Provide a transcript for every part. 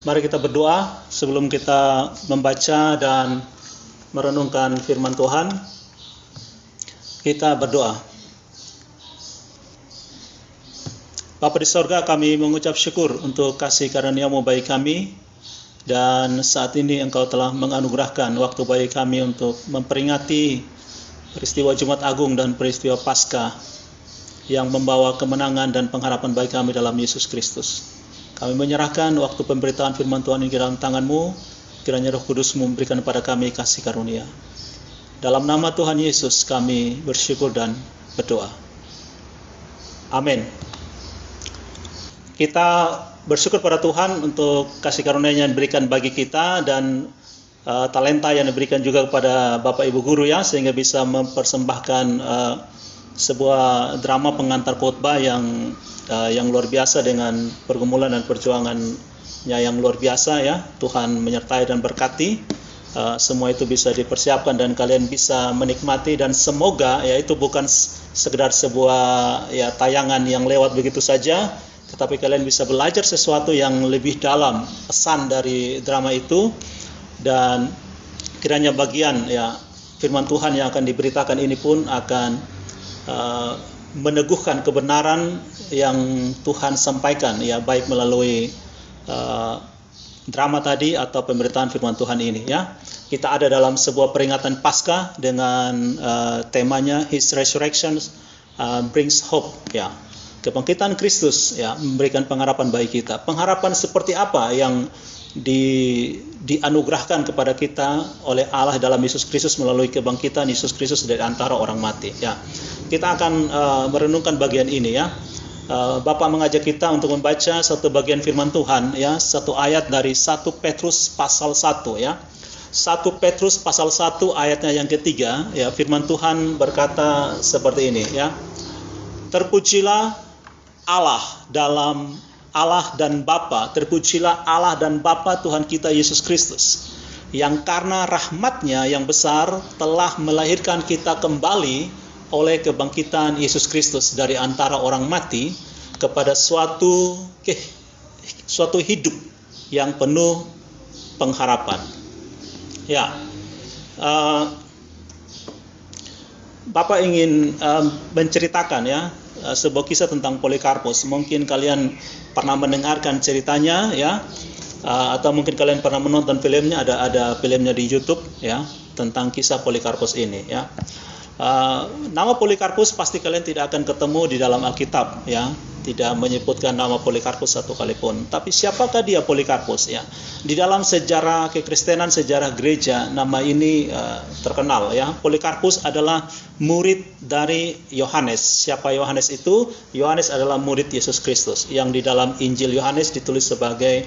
Mari kita berdoa sebelum kita membaca dan merenungkan firman Tuhan. Kita berdoa. Bapa di sorga, kami mengucap syukur untuk kasih karunia-Mu bagi kami. Dan saat ini Engkau telah menganugerahkan waktu bagi kami untuk memperingati peristiwa Jumat Agung dan peristiwa Paskah yang membawa kemenangan dan pengharapan bagi kami dalam Yesus Kristus. Kami menyerahkan waktu pemberitaan firman Tuhan ini ke dalam tangan-Mu. Kiranya Roh Kudus memberikan kepada kami kasih karunia. Dalam nama Tuhan Yesus kami bersyukur dan berdoa. Amin. Kita bersyukur pada Tuhan untuk kasih karunia yang diberikan bagi kita dan talenta yang diberikan juga kepada Bapak Ibu Guru ya, sehingga bisa mempersembahkan sebuah drama pengantar khotbah yang luar biasa dengan pergumulan dan perjuangannya yang luar biasa ya. Tuhan menyertai dan berkati. Semua itu bisa dipersiapkan dan kalian bisa menikmati, dan semoga ya itu bukan sekedar sebuah ya tayangan yang lewat begitu saja, tetapi kalian bisa belajar sesuatu yang lebih dalam pesan dari drama itu, dan kiranya bagian ya firman Tuhan yang akan diberitakan ini pun akan meneguhkan kebenaran yang Tuhan sampaikan ya, baik melalui drama tadi atau pemberitaan firman Tuhan ini ya. Kita ada dalam sebuah peringatan Paskah dengan temanya His Resurrection Brings Hope ya. Kebangkitan Kristus ya memberikan pengharapan bagi kita. Pengharapan seperti apa yang dianugerahkan kepada kita oleh Allah dalam Yesus Kristus melalui kebangkitan Yesus Kristus dari antara orang mati ya. Kita akan merenungkan bagian ini ya. Bapak mengajak kita untuk membaca satu bagian firman Tuhan ya, satu ayat dari 1 Petrus pasal 1 ya. 1 Petrus pasal 1 ayatnya yang ketiga ya, firman Tuhan berkata seperti ini ya. Terpujilah Allah dan Bapa, terpujilah Allah dan Bapa Tuhan kita Yesus Kristus, yang karena rahmat-Nya yang besar telah melahirkan kita kembali oleh kebangkitan Yesus Kristus dari antara orang mati kepada suatu hidup yang penuh pengharapan. Ya, Bapak ingin menceritakan ya sebuah kisah tentang Polikarpus. Mungkin kalian pernah mendengarkan ceritanya ya, atau mungkin kalian pernah menonton filmnya. Ada filmnya di YouTube ya tentang kisah Polikarpus ini ya. Nama Polikarpus pasti kalian tidak akan ketemu di dalam Alkitab ya, tidak menyebutkan nama Polikarpus satu kali pun. Tapi siapakah dia Polikarpus ya? Di dalam sejarah kekristenan, sejarah gereja, nama ini terkenal ya. Polikarpus adalah murid dari Yohanes. Siapa Yohanes itu? Yohanes adalah murid Yesus Kristus yang di dalam Injil Yohanes ditulis sebagai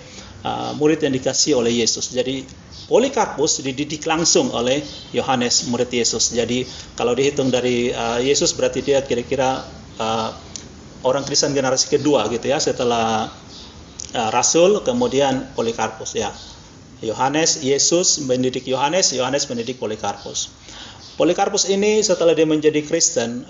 murid yang dikasihi oleh Yesus. Jadi Polikarpus dididik langsung oleh Yohanes, murid Yesus. Jadi kalau dihitung dari Yesus berarti dia kira-kira orang Kristen generasi kedua gitu ya, setelah Rasul kemudian Polikarpus ya. Yesus mendidik Yohanes, Yohanes mendidik Polikarpus. Polikarpus ini setelah dia menjadi Kristen,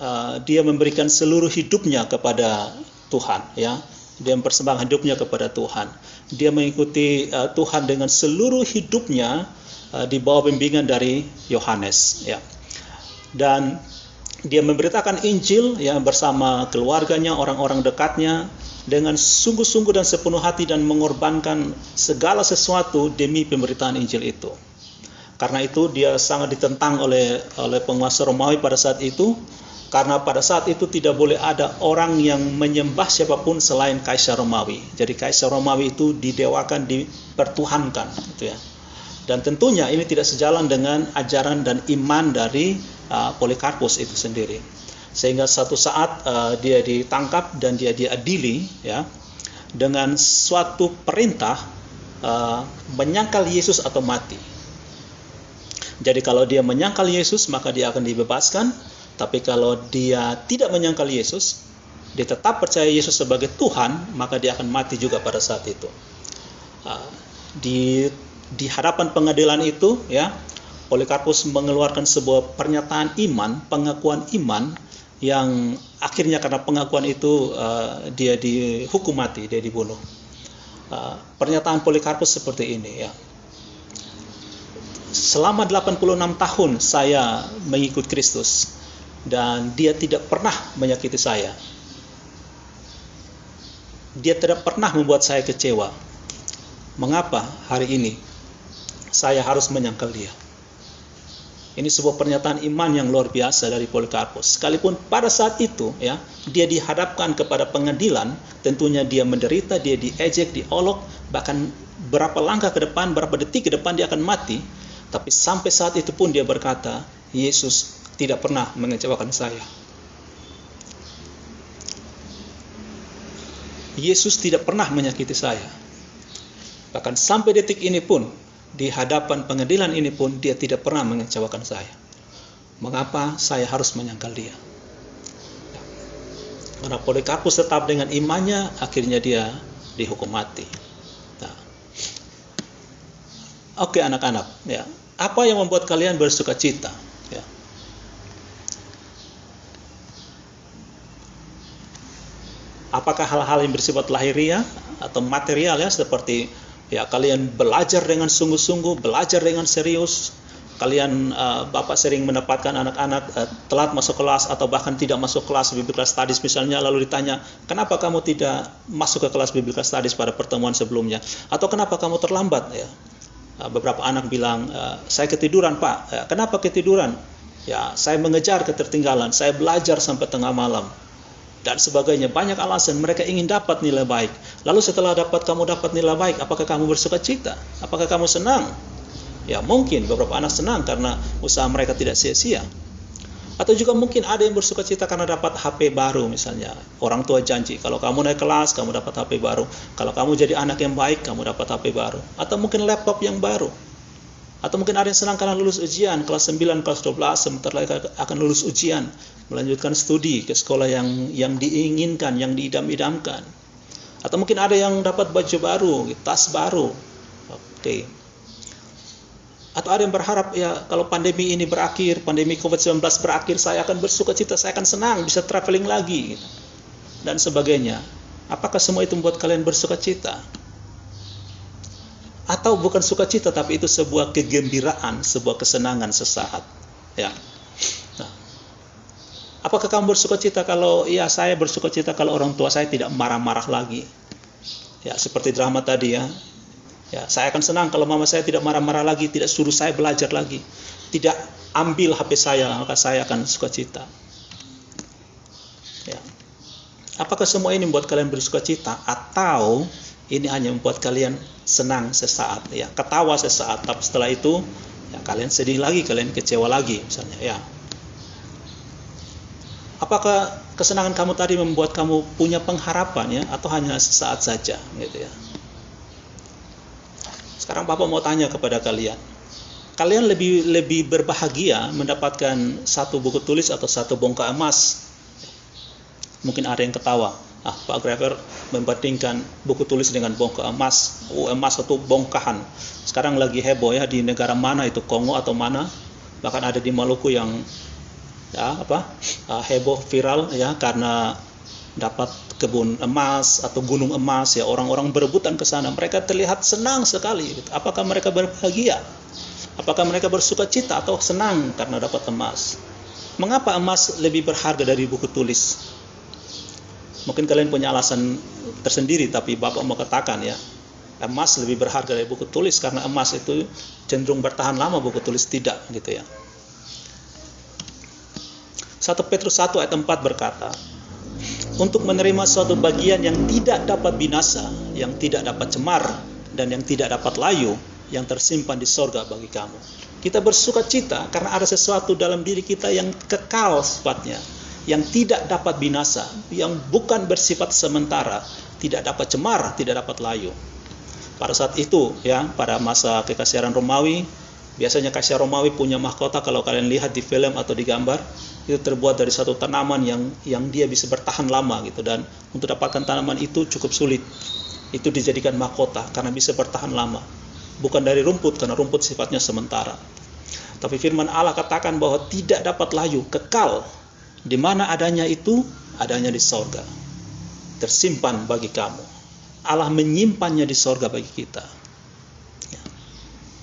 dia memberikan seluruh hidupnya kepada Tuhan ya. Dia mempersembahkan hidupnya kepada Tuhan. Dia mengikuti Tuhan dengan seluruh hidupnya di bawah bimbingan dari Yohanes ya. Dan dia memberitakan Injil ya bersama keluarganya, orang-orang dekatnya dengan sungguh-sungguh dan sepenuh hati, dan mengorbankan segala sesuatu demi pemberitaan Injil itu. Karena itu dia sangat ditentang oleh penguasa Romawi pada saat itu. Karena pada saat itu tidak boleh ada orang yang menyembah siapapun selain Kaisar Romawi. Jadi Kaisar Romawi itu didewakan, dipertuhankan gitu ya. Dan tentunya ini tidak sejalan dengan ajaran dan iman dari Polikarpus itu sendiri. Sehingga satu saat dia ditangkap dan dia diadili ya dengan suatu perintah menyangkal Yesus atau mati. Jadi kalau dia menyangkal Yesus maka dia akan dibebaskan. Tapi kalau dia tidak menyangkal Yesus, dia tetap percaya Yesus sebagai Tuhan, maka dia akan mati juga pada saat itu. Di hadapan pengadilan itu, ya, Polikarpus mengeluarkan sebuah pernyataan iman, pengakuan iman, yang akhirnya karena pengakuan itu dia dihukum mati, dia dibunuh. pernyataan Polikarpus seperti ini ya. Selama 86 tahun saya mengikut Kristus dan dia tidak pernah menyakiti saya. Dia tidak pernah membuat saya kecewa. Mengapa hari ini saya harus menyangkal dia? Ini sebuah pernyataan iman yang luar biasa dari Polikarpus. Sekalipun pada saat itu ya, dia dihadapkan kepada pengadilan, tentunya dia menderita, dia diejek, diolok, bahkan berapa langkah ke depan, berapa detik ke depan dia akan mati. Tapi sampai saat itu pun dia berkata, Yesus tidak pernah mengecewakan saya. Yesus tidak pernah menyakiti saya. Bahkan sampai detik ini pun, di hadapan pengadilan ini pun, dia tidak pernah mengecewakan saya. Mengapa saya harus menyangkal dia? Karena Polikarpus tetap dengan imannya, akhirnya dia dihukum mati. Nah. Oke anak-anak, ya. Apa yang membuat kalian bersuka cita? Ya. Apakah hal-hal yang bersifat lahiriah atau material ya, seperti ya kalian belajar dengan sungguh-sungguh, belajar dengan serius. Kalian Bapak sering mendapatkan anak-anak telat masuk kelas atau bahkan tidak masuk kelas Biblical Studies misalnya, lalu ditanya, kenapa kamu tidak masuk ke kelas Biblical Studies pada pertemuan sebelumnya? Atau kenapa kamu terlambat? Ya. Beberapa anak bilang, saya ketiduran Pak. Ya, kenapa ketiduran? Ya, saya mengejar ketertinggalan, saya belajar sampai tengah malam. Dan sebagainya, banyak alasan mereka ingin dapat nilai baik. Lalu setelah kamu dapat nilai baik, apakah kamu bersuka cita? Apakah kamu senang? Ya mungkin beberapa anak senang karena usaha mereka tidak sia-sia. Atau juga mungkin ada yang bersuka cita karena dapat HP baru misalnya. Orang tua janji, kalau kamu naik kelas, kamu dapat HP baru. Kalau kamu jadi anak yang baik, kamu dapat HP baru. Atau mungkin laptop yang baru. Atau mungkin ada yang senang karena lulus ujian, kelas 9, kelas 12, sebentar lagi akan lulus ujian. Melanjutkan studi ke sekolah yang diinginkan, yang diidam-idamkan. Atau mungkin ada yang dapat baju baru, tas baru. Oke. Atau ada yang berharap ya kalau pandemi ini berakhir, pandemi COVID-19 berakhir, saya akan bersuka cita, saya akan senang, bisa traveling lagi, dan sebagainya. Apakah semua itu membuat kalian bersuka cita? Atau bukan sukacita, tapi itu sebuah kegembiraan, sebuah kesenangan sesaat. Ya. Nah, apakah kamu bersuka cita kalau ya saya bersuka cita kalau orang tua saya tidak marah-marah lagi? Ya, seperti drama tadi ya. Ya, saya akan senang kalau mama saya tidak marah-marah lagi, tidak suruh saya belajar lagi, tidak ambil HP saya, maka saya akan sukacita. Ya. Apakah semua ini membuat kalian bersukacita, atau ini hanya membuat kalian senang sesaat, ya, ketawa sesaat, tapi setelah itu ya, kalian sedih lagi, kalian kecewa lagi, misalnya, ya. Apakah kesenangan kamu tadi membuat kamu punya pengharapan, ya, atau hanya sesaat saja, gitu ya? Sekarang Bapak mau tanya kepada kalian, kalian lebih berbahagia mendapatkan satu buku tulis atau satu bongkah emas? Mungkin ada yang ketawa, Pak Graver membandingkan buku tulis dengan bongkah emas. Emas atau bongkahan. Sekarang lagi heboh ya di negara mana itu, Kongo atau mana? Bahkan ada di Maluku yang ya heboh viral ya karena dapat kebun emas atau gunung emas, ya, orang-orang berebutan ke sana. Mereka terlihat senang sekali. Apakah mereka berbahagia? Apakah mereka bersuka cita atau senang karena dapat emas? Mengapa emas lebih berharga dari buku tulis? Mungkin kalian punya alasan tersendiri, tapi Bapak mau katakan ya, emas lebih berharga dari buku tulis karena emas itu cenderung bertahan lama, buku tulis tidak, gitu ya. 1 Petrus 1 ayat 4 berkata, untuk menerima suatu bagian yang tidak dapat binasa, yang tidak dapat cemar, dan yang tidak dapat layu, yang tersimpan di sorga bagi kamu. Kita bersuka cita karena ada sesuatu dalam diri kita yang kekal sifatnya, yang tidak dapat binasa, yang bukan bersifat sementara, tidak dapat cemar, tidak dapat layu. Pada saat itu, ya, pada masa kekaisaran Romawi, biasanya kaisar Romawi punya mahkota, kalau kalian lihat di film atau di gambar, itu terbuat dari satu tanaman yang dia bisa bertahan lama gitu, dan untuk dapatkan tanaman itu cukup sulit. Itu dijadikan mahkota karena bisa bertahan lama. Bukan dari rumput, karena rumput sifatnya sementara. Tapi firman Allah katakan bahwa tidak dapat layu, kekal. Di mana adanya itu, adanya di sorga. Tersimpan bagi kamu. Allah menyimpannya di sorga bagi kita. Ya.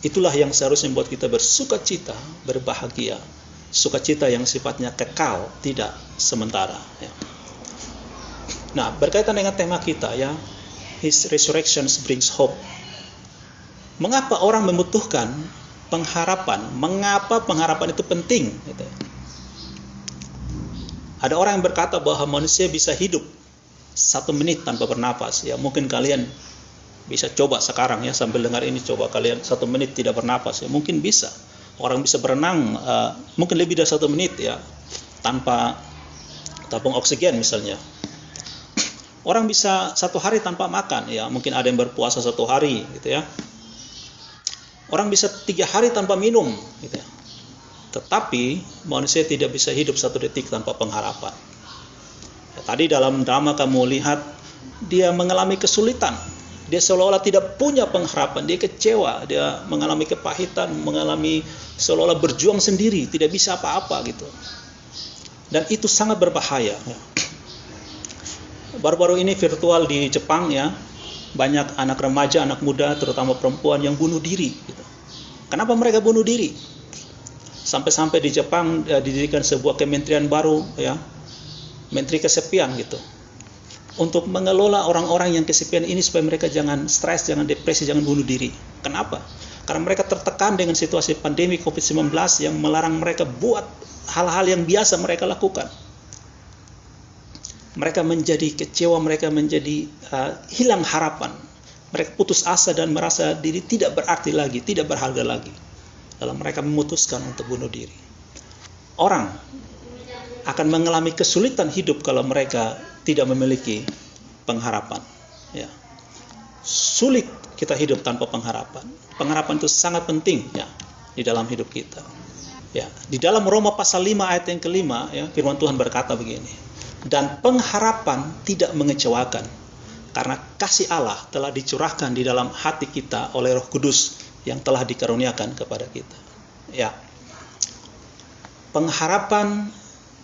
Itulah yang seharusnya membuat kita bersukacita, berbahagia. Sukacita yang sifatnya kekal, tidak sementara. Ya. Nah, berkaitan dengan tema kita, ya, His resurrection brings hope. Mengapa orang membutuhkan pengharapan? Mengapa pengharapan itu penting? Gitu. Ada orang yang berkata bahwa manusia bisa hidup 1 menit tanpa bernapas. Ya, mungkin kalian bisa coba sekarang, ya, sambil dengar ini, coba kalian 1 menit tidak bernapas. Ya, mungkin bisa. Orang bisa berenang mungkin lebih dari 1 menit, ya, tanpa tabung oksigen misalnya. Orang bisa 1 hari tanpa makan, ya, mungkin ada yang berpuasa 1 hari, gitu ya. Orang bisa 3 hari tanpa minum, gitu ya. Tetapi manusia tidak bisa hidup 1 detik tanpa pengharapan. Ya, tadi dalam drama kamu lihat dia mengalami kesulitan, dia seolah-olah tidak punya pengharapan, dia kecewa, dia mengalami kepahitan, mengalami seolah-olah berjuang sendiri, tidak bisa apa-apa gitu. Dan itu sangat berbahaya. Ya. Baru-baru ini virtual di Jepang, ya, banyak anak remaja, anak muda, terutama perempuan yang bunuh diri. Gitu. Kenapa mereka bunuh diri? Sampai-sampai di Jepang didirikan sebuah kementerian baru, ya, Menteri Kesepian gitu, untuk mengelola orang-orang yang kesepian ini supaya mereka jangan stres, jangan depresi, jangan bunuh diri. Kenapa? Karena mereka tertekan dengan situasi pandemi COVID-19 yang melarang mereka buat hal-hal yang biasa mereka lakukan. Mereka menjadi kecewa, mereka menjadi hilang harapan. Mereka putus asa dan merasa diri tidak berarti lagi, tidak berharga lagi. Lalu mereka memutuskan untuk bunuh diri. Orang akan mengalami kesulitan hidup kalau mereka tidak memiliki pengharapan. Ya. Sulit kita hidup tanpa pengharapan. Pengharapan itu sangat penting, ya, di dalam hidup kita. Ya, di dalam Roma pasal 5 ayat yang kelima, ya, firman Tuhan berkata begini. Dan pengharapan tidak mengecewakan, karena kasih Allah telah dicurahkan di dalam hati kita oleh Roh Kudus yang telah dikaruniakan kepada kita. Ya, pengharapan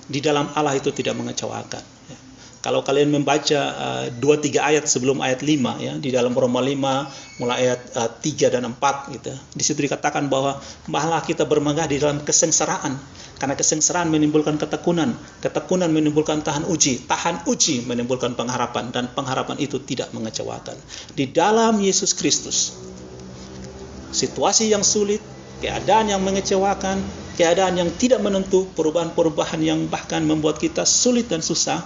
di dalam Allah itu tidak mengecewakan. Ya. Kalau kalian membaca 2-3 ayat sebelum ayat 5, ya, di dalam Roma 5 mulai ayat 3 dan 4 gitu. Di situ dikatakan bahwa malah kita bermegah di dalam kesengsaraan, karena kesengsaraan menimbulkan ketekunan, ketekunan menimbulkan tahan uji menimbulkan pengharapan, dan pengharapan itu tidak mengecewakan. Di dalam Yesus Kristus, situasi yang sulit, keadaan yang mengecewakan, keadaan yang tidak menentu, perubahan-perubahan yang bahkan membuat kita sulit dan susah,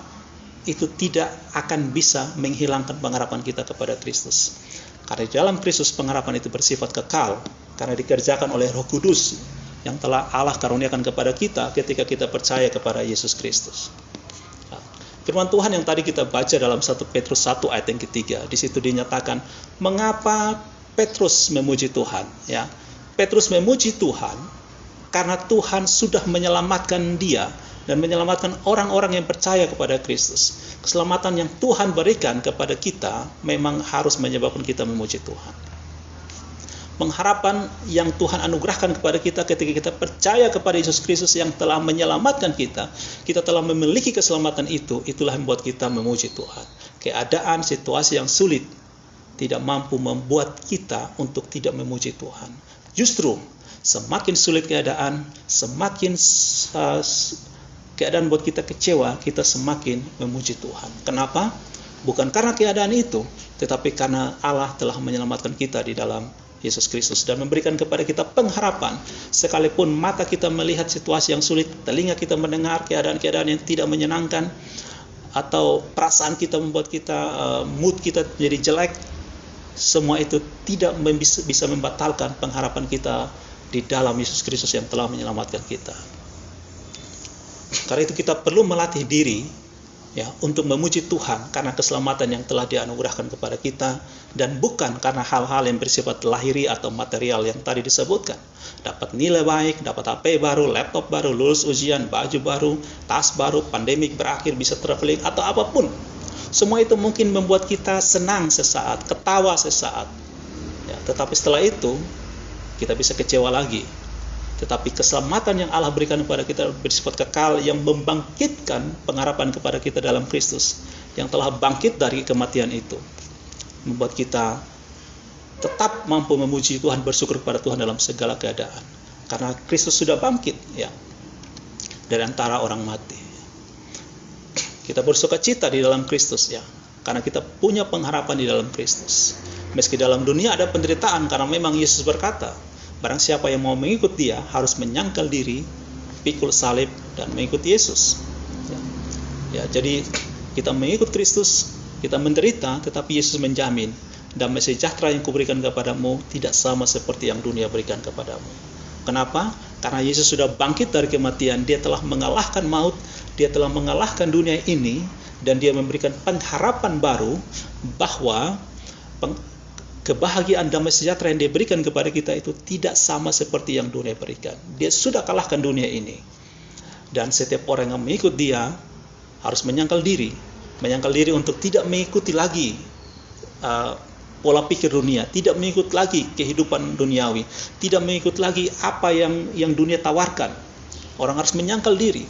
itu tidak akan bisa menghilangkan pengharapan kita kepada Kristus. Karena di dalam Kristus pengharapan itu bersifat kekal, karena dikerjakan oleh Roh Kudus yang telah Allah karuniakan kepada kita ketika kita percaya kepada Yesus Kristus. Nah, firman Tuhan yang tadi kita baca dalam 1 Petrus 1 ayat yang ketiga, di situ dinyatakan mengapa Petrus memuji Tuhan. Ya, Petrus memuji Tuhan karena Tuhan sudah menyelamatkan dia dan menyelamatkan orang-orang yang percaya kepada Kristus. Keselamatan yang Tuhan berikan kepada kita memang harus menyebabkan kita memuji Tuhan. Pengharapan yang Tuhan anugerahkan kepada kita ketika kita percaya kepada Yesus Kristus yang telah menyelamatkan kita, kita telah memiliki keselamatan itu, itulah yang membuat kita memuji Tuhan. Keadaan, situasi yang sulit tidak mampu membuat kita untuk tidak memuji Tuhan. Justru semakin sulit keadaan, semakin keadaan buat kita kecewa, kita semakin memuji Tuhan. Kenapa? Bukan karena keadaan itu, tetapi karena Allah telah menyelamatkan kita di dalam Yesus Kristus dan memberikan kepada kita pengharapan. Sekalipun mata kita melihat situasi yang sulit, telinga kita mendengar keadaan-keadaan yang tidak menyenangkan, atau perasaan kita membuat kita, mood kita jadi jelek, semua itu tidak bisa membatalkan pengharapan kita di dalam Yesus Kristus yang telah menyelamatkan kita. Karena itu kita perlu melatih diri, ya, untuk memuji Tuhan karena keselamatan yang telah dianugerahkan kepada kita, dan bukan karena hal-hal yang bersifat lahiri atau material yang tadi disebutkan. Dapat nilai baik, dapat HP baru, laptop baru, lulus ujian, baju baru, tas baru, pandemik berakhir, bisa traveling, atau apapun. Semua itu mungkin membuat kita senang sesaat, ketawa sesaat, ya, tetapi setelah itu kita bisa kecewa lagi. Tetapi keselamatan yang Allah berikan kepada kita bersifat kekal, yang membangkitkan pengharapan kepada kita dalam Kristus yang telah bangkit dari kematian itu. membuat kita tetap mampu memuji Tuhan, bersyukur kepada Tuhan dalam segala keadaan. Karena Kristus sudah bangkit ya dari antara orang mati. Kita bersuka cita di dalam Kristus ya, karena kita punya pengharapan di dalam Kristus. Meski dalam dunia ada penderitaan, karena memang Yesus berkata, barang siapa yang mau mengikut Dia harus menyangkal diri, pikul salib, dan mengikut Yesus. Ya, jadi kita mengikut Kristus, kita menderita, tetapi Yesus menjamin damai sejahtera yang kuberikan kepadamu tidak sama seperti yang dunia berikan kepadamu. Kenapa? Karena Yesus sudah bangkit dari kematian, Dia telah mengalahkan maut, Dia telah mengalahkan dunia ini, dan Dia memberikan pengharapan baru bahwa kebahagiaan damai sejahtera yang Dia berikan kepada kita itu tidak sama seperti yang dunia berikan. Dia sudah kalahkan dunia ini. Dan setiap orang yang mengikut Dia harus menyangkal diri untuk tidak mengikuti lagi pola pikir dunia, tidak mengikut lagi kehidupan duniawi, tidak mengikut lagi apa yang dunia tawarkan. Orang harus menyangkal diri.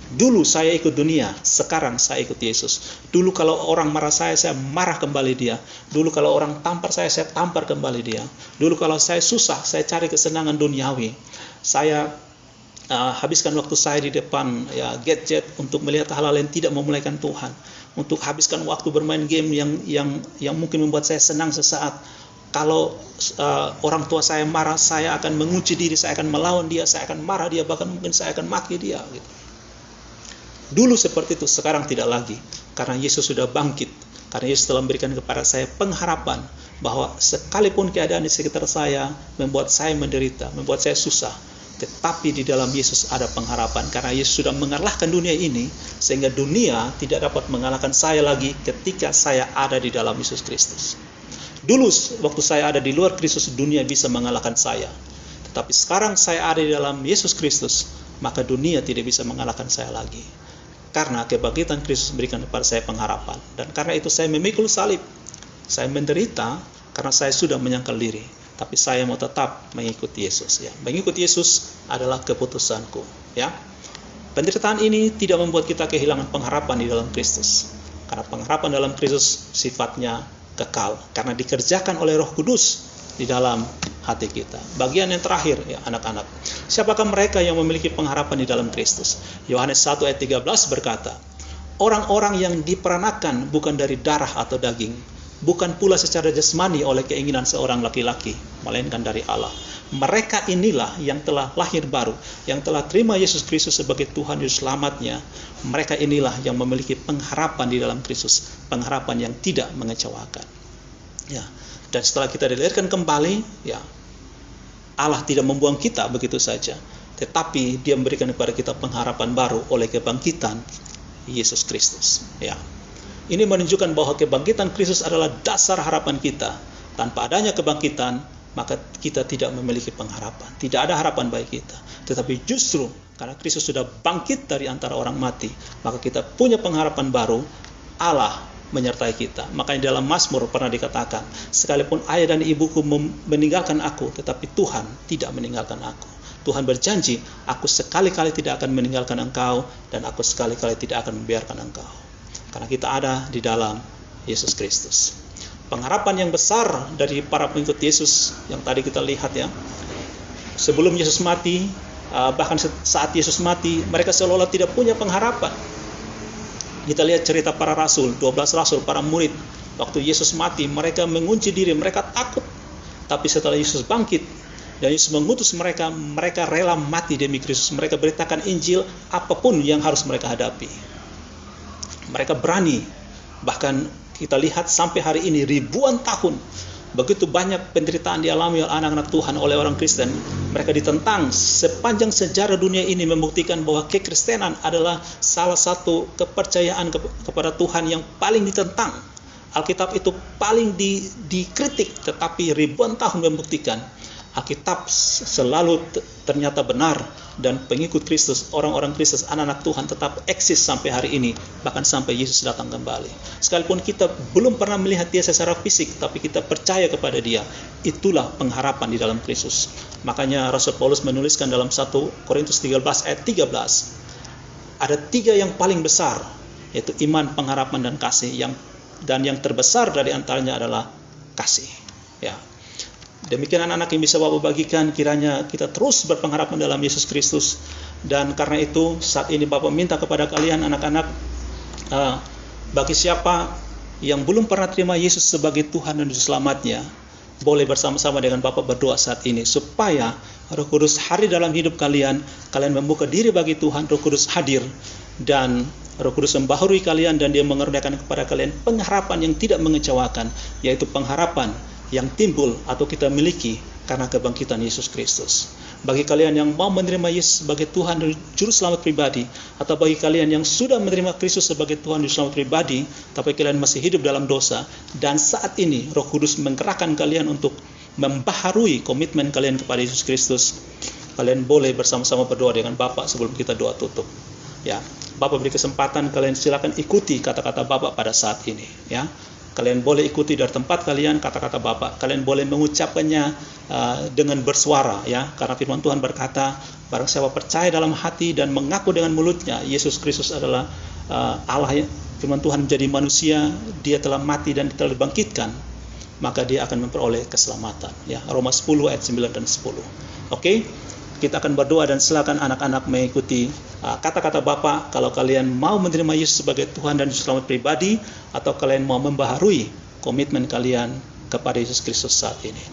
Dulu saya ikut dunia, sekarang saya ikut Yesus. Dulu kalau orang marah saya marah kembali Dia. Dulu kalau orang tampar saya tampar kembali Dia. Dulu kalau saya susah, saya cari kesenangan duniawi. Saya habiskan waktu saya di depan gadget untuk melihat hal-hal yang tidak memuliakan Tuhan, untuk habiskan waktu bermain game yang mungkin membuat saya senang sesaat. Kalau orang tua saya marah, saya akan mengunci diri, saya akan melawan dia, saya akan marah dia, bahkan mungkin saya akan maki dia gitu. Dulu seperti itu, sekarang tidak lagi, karena Yesus sudah bangkit. Karena Yesus telah memberikan kepada saya pengharapan bahwa sekalipun keadaan di sekitar saya membuat saya menderita, membuat saya susah, tetapi di dalam Yesus ada pengharapan, karena Yesus sudah mengalahkan dunia ini, sehingga dunia tidak dapat mengalahkan saya lagi ketika saya ada di dalam Yesus Kristus. Dulu waktu saya ada di luar Kristus, dunia bisa mengalahkan saya. Tetapi sekarang saya ada di dalam Yesus Kristus, maka dunia tidak bisa mengalahkan saya lagi. Karena kebangkitan Kristus memberikan kepada saya pengharapan. Dan karena itu saya memikul salib. Saya menderita karena saya sudah menyangkal diri. Tapi saya mau tetap mengikuti Yesus ya. Mengikuti Yesus adalah keputusanku ya. Penderitaan ini tidak membuat kita kehilangan pengharapan di dalam Kristus. Karena pengharapan dalam Kristus sifatnya kekal, karena dikerjakan oleh Roh Kudus di dalam hati kita. Bagian yang terakhir ya anak-anak. Siapakah mereka yang memiliki pengharapan di dalam Kristus? Yohanes 1 ayat 13 berkata, orang-orang yang diperanakan bukan dari darah atau daging, bukan pula secara jasmani oleh keinginan seorang laki-laki, melainkan dari Allah. Mereka inilah yang telah lahir baru, yang telah terima Yesus Kristus sebagai Tuhan dan Selamatnya. Mereka inilah yang memiliki pengharapan di dalam Kristus, pengharapan yang tidak mengecewakan. Ya, dan setelah kita dilahirkan kembali, ya, Allah tidak membuang kita begitu saja, tetapi Dia memberikan kepada kita pengharapan baru oleh kebangkitan Yesus Kristus. Ya. Ini menunjukkan bahwa kebangkitan Kristus adalah dasar harapan kita. Tanpa adanya kebangkitan, maka kita tidak memiliki pengharapan. Tidak ada harapan bagi kita. Tetapi justru karena Kristus sudah bangkit dari antara orang mati, maka kita punya pengharapan baru. Allah menyertai kita. Makanya dalam Mazmur pernah dikatakan, sekalipun ayah dan ibuku meninggalkan aku, tetapi Tuhan tidak meninggalkan aku. Tuhan berjanji, aku sekali-kali tidak akan meninggalkan engkau, dan aku sekali-kali tidak akan membiarkan engkau. Karena kita ada di dalam Yesus Kristus. Pengharapan yang besar dari para pengikut Yesus yang tadi kita lihat ya. Sebelum Yesus mati, bahkan saat Yesus mati, mereka seolah-olah tidak punya pengharapan. Kita lihat cerita para rasul, 12 rasul, para murid. Waktu Yesus mati, mereka mengunci diri, mereka takut. Tapi setelah Yesus bangkit, dan Yesus mengutus mereka, mereka rela mati demi Kristus. Mereka beritakan Injil apapun yang harus mereka hadapi. Mereka berani, bahkan kita lihat sampai hari ini ribuan tahun, begitu banyak penderitaan dialami oleh anak-anak Tuhan, oleh orang Kristen. Mereka ditentang. Sepanjang sejarah dunia ini membuktikan bahwa kekristenan adalah salah satu kepercayaan kepada Tuhan yang paling ditentang. Alkitab itu paling dikritik, tetapi ribuan tahun membuktikan Alkitab selalu ternyata benar, dan pengikut Kristus, orang-orang Kristus, anak-anak Tuhan tetap eksis sampai hari ini, bahkan sampai Yesus datang kembali. Sekalipun kita belum pernah melihat Dia secara fisik, tapi kita percaya kepada Dia. Itulah pengharapan di dalam Kristus. Makanya Rasul Paulus menuliskan dalam 1 Korintus 13 ayat 13, ada 3 yang paling besar, yaitu iman, pengharapan, dan kasih. Dan yang terbesar dari antaranya adalah kasih. Ya. Demikian anak-anak yang bisa Bapak bagikan, kiranya kita terus berpengharapan dalam Yesus Kristus. Dan karena itu saat ini Bapak minta kepada kalian anak-anak, bagi siapa yang belum pernah terima Yesus sebagai Tuhan dan Juru Selamatnya, boleh bersama-sama dengan Bapak berdoa saat ini supaya Roh Kudus hadir dalam hidup kalian. Kalian membuka diri bagi Tuhan, Roh Kudus hadir, dan Roh Kudus membaharui kalian, dan Dia mengeruniakan kepada kalian pengharapan yang tidak mengecewakan, yaitu pengharapan yang timbul atau kita miliki karena kebangkitan Yesus Kristus. Bagi kalian yang mau menerima Yesus sebagai Tuhan dan Juru Selamat pribadi, atau bagi kalian yang sudah menerima Kristus sebagai Tuhan dan Juru Selamat pribadi, tapi kalian masih hidup dalam dosa, dan saat ini Roh Kudus menggerakkan kalian untuk membaharui komitmen kalian kepada Yesus Kristus, kalian boleh bersama-sama berdoa dengan Bapak sebelum kita doa tutup. Ya, Bapak beri kesempatan, kalian silakan ikuti kata-kata Bapak pada saat ini. Ya, kalian boleh ikuti dari tempat kalian kata-kata Bapak. Kalian boleh mengucapkannya dengan bersuara, ya, karena firman Tuhan berkata, barang siapa percaya dalam hati dan mengaku dengan mulutnya Yesus Kristus adalah Allah, firman Tuhan menjadi manusia, Dia telah mati dan telah dibangkitkan, maka dia akan memperoleh keselamatan. Ya, Roma 10 ayat 9 dan 10. Oke, kita akan berdoa dan silakan anak-anak mengikuti kata-kata Bapak. Kalau kalian mau menerima Yesus sebagai Tuhan dan Juru Selamat pribadi, atau kalian mau membaharui komitmen kalian kepada Yesus Kristus saat ini.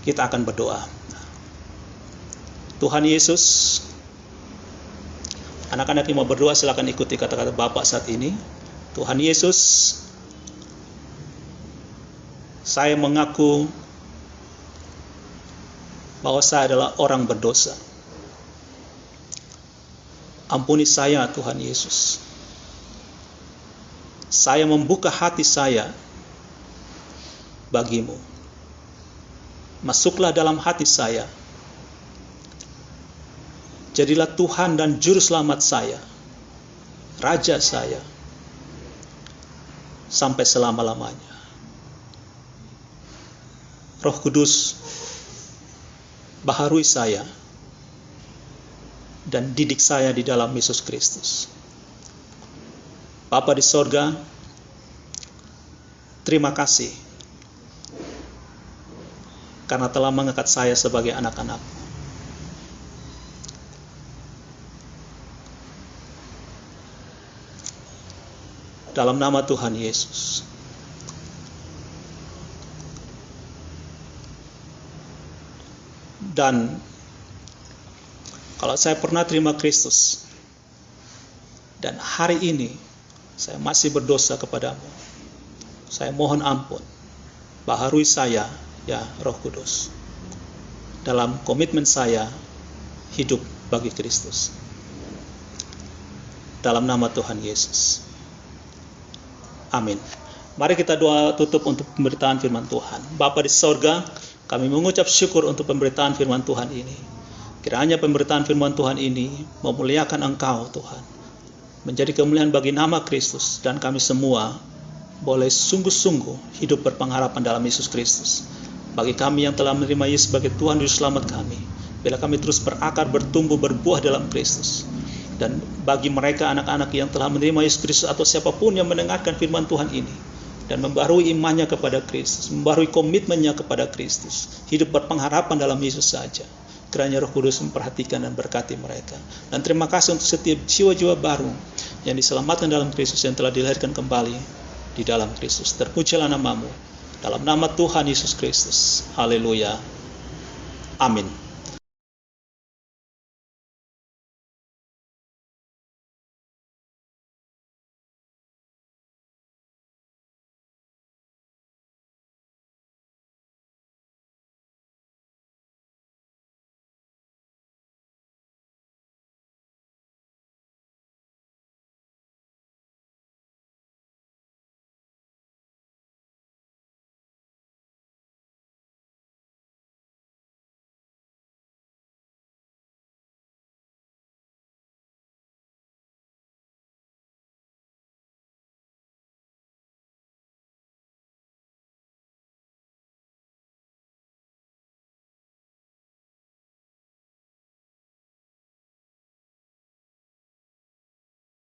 Kita akan berdoa. Tuhan Yesus, anak-anak yang mau berdoa silakan ikuti kata-kata Bapak saat ini. Tuhan Yesus, saya mengaku bahwa saya adalah orang berdosa. Ampuni saya Tuhan Yesus. Saya membuka hati saya bagimu. Masuklah dalam hati saya. Jadilah Tuhan dan Juru Selamat saya, Raja saya, sampai selama-lamanya. Roh Kudus, baharui saya dan didik saya di dalam Yesus Kristus. Bapa di sorga, terima kasih karena telah mengangkat saya sebagai anak-anak. Dalam nama Tuhan Yesus. Dan kalau saya pernah terima Kristus dan hari ini saya masih berdosa kepadamu, saya mohon ampun. Baharui saya, ya Roh Kudus, dalam komitmen saya hidup bagi Kristus. Dalam nama Tuhan Yesus. Amin. Mari kita doa tutup untuk pemberitaan firman Tuhan. Bapa di sorga, kami mengucap syukur untuk pemberitaan firman Tuhan ini. Kiranya pemberitaan firman Tuhan ini memuliakan Engkau Tuhan, menjadi kemuliaan bagi nama Kristus, dan kami semua boleh sungguh-sungguh hidup berpengharapan dalam Yesus Kristus. Bagi kami yang telah menerima Yesus sebagai Tuhan dan Selamat kami, bila kami terus berakar, bertumbuh, berbuah dalam Kristus. Dan bagi mereka anak-anak yang telah menerima Yesus Kristus, atau siapapun yang mendengarkan firman Tuhan ini dan membaharui imannya kepada Kristus, membaharui komitmennya kepada Kristus, hidup berpengharapan dalam Yesus saja, kiranya Roh Kudus memperhatikan dan berkati mereka. Dan terima kasih untuk setiap jiwa-jiwa baru yang diselamatkan dalam Kristus, yang telah dilahirkan kembali di dalam Kristus. Terpujilah nama-Mu, dalam nama Tuhan Yesus Kristus. Haleluya. Amin.